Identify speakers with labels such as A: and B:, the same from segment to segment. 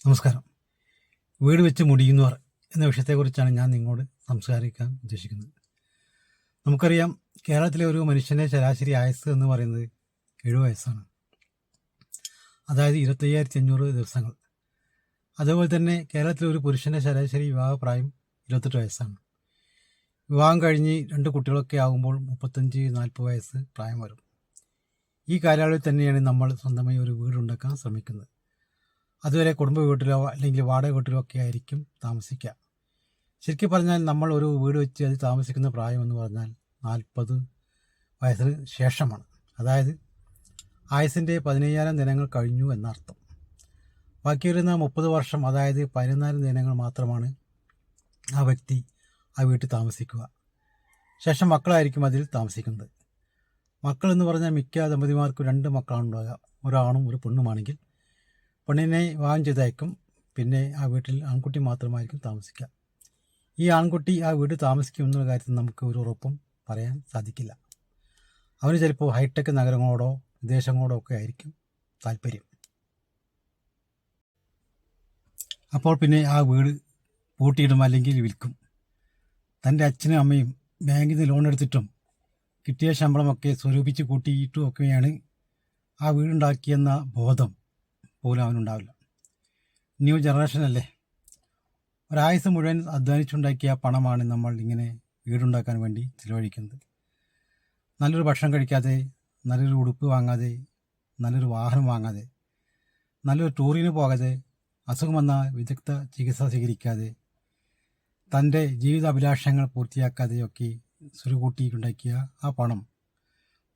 A: നമസ്കാരം. വീട് വെച്ച് മുടിയുന്നവർ എന്ന വിഷയത്തെക്കുറിച്ചാണ് ഞാൻ നിങ്ങളോട് സംസാരിക്കാൻ ഉദ്ദേശിക്കുന്നത്. നമുക്കറിയാം, കേരളത്തിലെ ഒരു മനുഷ്യൻ്റെ ശരാശരി ആയുസ് എന്ന് പറയുന്നത് 70 വയസ്സാണ്. അതായത് 25,500 ദിവസങ്ങൾ. അതുപോലെ തന്നെ കേരളത്തിലെ ഒരു പുരുഷൻ്റെ ശരാശരി വിവാഹപ്രായം 28 വയസ്സാണ്. വിവാഹം കഴിഞ്ഞ് 2 കുട്ടികളൊക്കെ ആകുമ്പോൾ 35-40 വയസ്സ് പ്രായം വരും. ഈ കാലയളവിൽ തന്നെയാണ് നമ്മൾ സ്വന്തമായി ഒരു വീടുണ്ടാക്കാൻ ശ്രമിക്കുന്നത്. അതുവരെ കുടുംബ വീട്ടിലോ അല്ലെങ്കിൽ വാടക വീട്ടിലോ ഒക്കെ ആയിരിക്കും താമസിക്കുക. ശരിക്കും പറഞ്ഞാൽ നമ്മൾ ഒരു വീട് വെച്ച് അത് താമസിക്കുന്ന പ്രായം എന്ന് പറഞ്ഞാൽ 40 വയസ്സിന് ശേഷമാണ്. അതായത് ആയുസിൻ്റെ 15,000 ദിനങ്ങൾ കഴിഞ്ഞു എന്നർത്ഥം. ബാക്കി വരുന്ന 30 വർഷം, അതായത് 14,000 ദിനങ്ങൾ മാത്രമാണ് ആ വ്യക്തി ആ വീട്ടിൽ താമസിക്കുക. ശേഷം മക്കളായിരിക്കും അതിൽ താമസിക്കുന്നത്. മക്കൾ എന്ന് പറഞ്ഞാൽ മിക്ക ദമ്പതിമാർക്കും 2 മക്കളാണ് ഉണ്ടാകുക. ഒരാണും ഒരു പെണ്ണുമാണെങ്കിൽ പെണ്ണിനെ വിവാഹം ചെയ്തയക്കും. പിന്നെ ആ വീട്ടിൽ ആൺകുട്ടി മാത്രമായിരിക്കും താമസിക്കുക. ഈ ആൺകുട്ടി ആ വീട് താമസിക്കും എന്നുള്ള കാര്യത്തിൽ നമുക്ക് ഒരു ഉറപ്പും പറയാൻ സാധിക്കില്ല. അവന് ചിലപ്പോൾ ഹൈടെക് നഗരങ്ങളോടോ വിദേശങ്ങളോടോ ഒക്കെ ആയിരിക്കും താല്പര്യം. അപ്പോൾ പിന്നെ ആ വീട് പൂട്ടിയിടും അല്ലെങ്കിൽ വിൽക്കും. തൻ്റെ അച്ഛനും അമ്മയും ബാങ്കിൽ നിന്ന് ലോൺ എടുത്തിട്ടും കിട്ടിയ ശമ്പളമൊക്കെ സ്വരൂപിച്ച് കൂട്ടിയിട്ടും ഒക്കെയാണ് ആ വീടുണ്ടാക്കിയെന്ന ബോധം പോലും അവനുണ്ടാവില്ല. ന്യൂ ജനറേഷനല്ലേ. ഒരായുസ് മുഴുവൻ അധ്വാനിച്ചുണ്ടാക്കിയ പണമാണ് നമ്മൾ ഇങ്ങനെ വീടുണ്ടാക്കാൻ വേണ്ടി ചിലവഴിക്കുന്നത്. നല്ലൊരു ഭക്ഷണം കഴിക്കാതെ, നല്ലൊരു ഉടുപ്പ് വാങ്ങാതെ, നല്ലൊരു വാഹനം വാങ്ങാതെ, നല്ലൊരു ടൂറിന് പോകാതെ, അസുഖം വന്ന വിദഗ്ധ ചികിത്സ സ്വീകരിക്കാതെ, തൻ്റെ ജീവിത അഭിലാഷങ്ങൾ പൂർത്തിയാക്കാതെയൊക്കെ സ്വരുകൂട്ടിയിട്ടുണ്ടാക്കിയ ആ പണം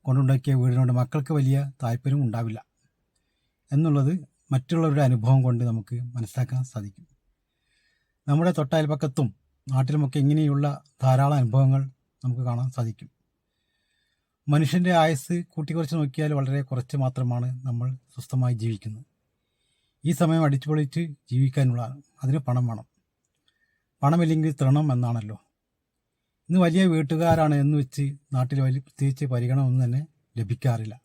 A: കൊണ്ടുണ്ടാക്കിയ വീടിനോട് മക്കൾക്ക് വലിയ താല്പര്യം ഉണ്ടാവില്ല എന്നുള്ളത് മറ്റുള്ളവരുടെ അനുഭവം കൊണ്ട് നമുക്ക് മനസ്സിലാക്കാൻ സാധിക്കും. നമ്മുടെ തൊട്ടയൽപക്കത്തും നാട്ടിലുമൊക്കെ ഇങ്ങനെയുള്ള ധാരാളം അനുഭവങ്ങൾ നമുക്ക് കാണാൻ സാധിക്കും. മനുഷ്യൻ്റെ ആയുസ് കൂട്ടിക്കുറച്ച് നോക്കിയാൽ വളരെ കുറച്ച് മാത്രമാണ് നമ്മൾ സ്വസ്ഥമായി ജീവിക്കുന്നത്. ഈ സമയം അടിച്ചുപൊളിച്ച് ജീവിക്കാനുള്ളതാണ്. അതിന് പണം വേണം. പണമില്ലെങ്കിൽ തൃണം എന്നാണല്ലോ. ഇന്ന് വലിയ വീട്ടുകാരാണ് എന്ന് വെച്ച് നാട്ടിൽ വലിയ പ്രത്യേകിച്ച് പരിഗണന ഒന്നും തന്നെ ലഭിക്കാറില്ല.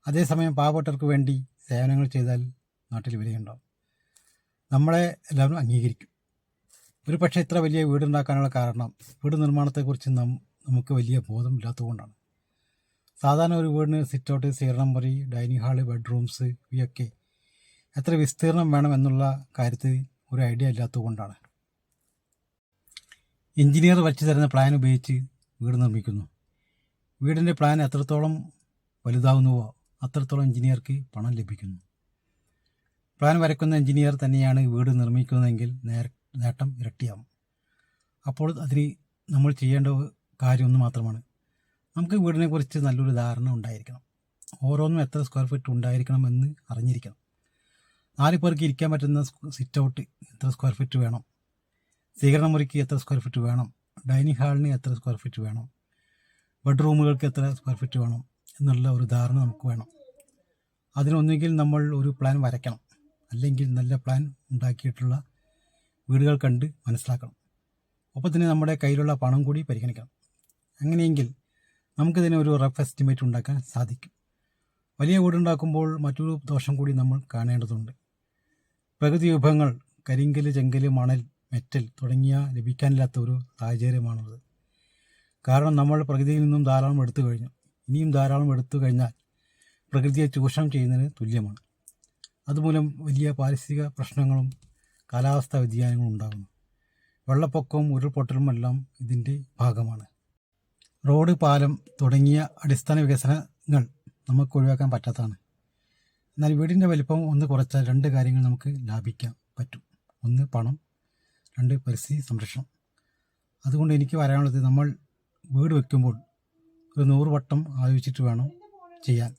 A: അതേസമയം പാവപ്പെട്ടവർക്ക് വേണ്ടി സേവനങ്ങൾ ചെയ്താൽ നാട്ടിൽ വിലയുണ്ടാവും. നമ്മളെ എല്ലാവരും അംഗീകരിക്കും. ഒരു പക്ഷേ ഇത്ര വലിയ വീടുണ്ടാക്കാനുള്ള കാരണം വീട് നിർമ്മാണത്തെക്കുറിച്ച് നമുക്ക് വലിയ ബോധമില്ലാത്തതുകൊണ്ടാണ്. സാധാരണ ഒരു വീടിന് സിറ്റൗട്ട്, സീറണം മുറി, ഡൈനിങ് ഹാള്, ബെഡ്റൂംസ് ഇവയൊക്കെ എത്ര വിസ്തീർണം വേണം എന്നുള്ള കാര്യത്തിൽ ഒരു ഐഡിയ ഇല്ലാത്തതുകൊണ്ടാണ്. എഞ്ചിനീയർ വരച്ചു തരുന്ന പ്ലാൻ ഉപയോഗിച്ച് വീട് നിർമ്മിക്കുന്നു. വീടിൻ്റെ പ്ലാൻ എത്രത്തോളം വലുതാവുന്നുവോ അത്രത്തോളം എഞ്ചിനീയർക്ക് പണം ലഭിക്കുന്നു. പ്ലാൻ വരയ്ക്കുന്ന എഞ്ചിനീയർ തന്നെയാണ് വീട് നിർമ്മിക്കുന്നതെങ്കിൽ നേട്ടം ഇരട്ടിയാവും. അപ്പോൾ അതിന് നമ്മൾ ചെയ്യേണ്ട കാര്യം ഒന്ന് മാത്രമാണ്. നമുക്ക് വീടിനെക്കുറിച്ച് നല്ലൊരു ധാരണ ഉണ്ടായിരിക്കണം. ഓരോന്നും എത്ര സ്ക്വയർ ഫീറ്റ് ഉണ്ടായിരിക്കണം എന്ന് അറിഞ്ഞിരിക്കണം. 4 പേർക്ക് ഇരിക്കാൻ പറ്റുന്ന സിറ്റ് ഔട്ട് എത്ര സ്ക്വയർ ഫീറ്റ് വേണം, സ്വീകരണ മുറിക്ക് എത്ര സ്ക്വയർ ഫീറ്റ് വേണം, ഡൈനിങ് ഹാളിന് എത്ര സ്ക്വയർ ഫീറ്റ് വേണം, ബെഡ്റൂമുകൾക്ക് എത്ര സ്ക്വയർ ഫീറ്റ് വേണം എന്നുള്ള ഒരു ധാരണ നമുക്ക് വേണം. അതിനൊന്നുകിൽ നമ്മൾ ഒരു പ്ലാൻ വരയ്ക്കണം, അല്ലെങ്കിൽ നല്ല പ്ലാൻ ഉണ്ടാക്കിയിട്ടുള്ള വീടുകൾ കണ്ട് മനസ്സിലാക്കണം. ഒപ്പം തന്നെ നമ്മുടെ കയ്യിലുള്ള പണം കൂടി പരിഗണിക്കണം. അങ്ങനെയെങ്കിൽ നമുക്കിതിന് ഒരു റഫ് എസ്റ്റിമേറ്റ് ഉണ്ടാക്കാൻ സാധിക്കും. വലിയ വീടുണ്ടാക്കുമ്പോൾ മറ്റൊരു ദോഷം കൂടി നമ്മൾ കാണേണ്ടതുണ്ട്. പ്രകൃതി വിഭവങ്ങൾ, കരിങ്കല്, ചെങ്കല്, മണൽ, മെറ്റൽ തുടങ്ങിയ ലഭിക്കാനില്ലാത്ത ഒരു സാഹചര്യമാണുള്ളത്. കാരണം നമ്മൾ പ്രകൃതിയിൽ നിന്നും ധാരാളം എടുത്തു കഴിഞ്ഞു. ഇനിയും ധാരാളം എടുത്തു കഴിഞ്ഞാൽ പ്രകൃതിയെ ചൂഷണം ചെയ്യുന്നതിന് തുല്യമാണ്. അതുമൂലം വലിയ പാരിസ്ഥിതിക പ്രശ്നങ്ങളും കാലാവസ്ഥാ വ്യതിയാനങ്ങളും ഉണ്ടാകുന്നു. വെള്ളപ്പൊക്കവും ഉരുൾപൊട്ടലും എല്ലാം ഇതിൻ്റെ ഭാഗമാണ്. റോഡ്, പാലം തുടങ്ങിയ അടിസ്ഥാന വികസനങ്ങൾ നമുക്ക് ഒഴിവാക്കാൻ പറ്റാത്തതാണ്. എന്നാൽ വീടിൻ്റെ വലിപ്പം ഒന്ന് കുറച്ചാൽ 2 കാര്യങ്ങൾ നമുക്ക് ലാഭിക്കാൻ പറ്റും. 1 പണം, 2 പരിസ്ഥിതി സംരക്ഷണം. അതുകൊണ്ട് എനിക്ക് പറയാനുള്ളത്, നമ്മൾ വീട് വയ്ക്കുമ്പോൾ ഒരു 100 വട്ടം ആലോചിച്ചിട്ട് വേണം ചെയ്യാൻ.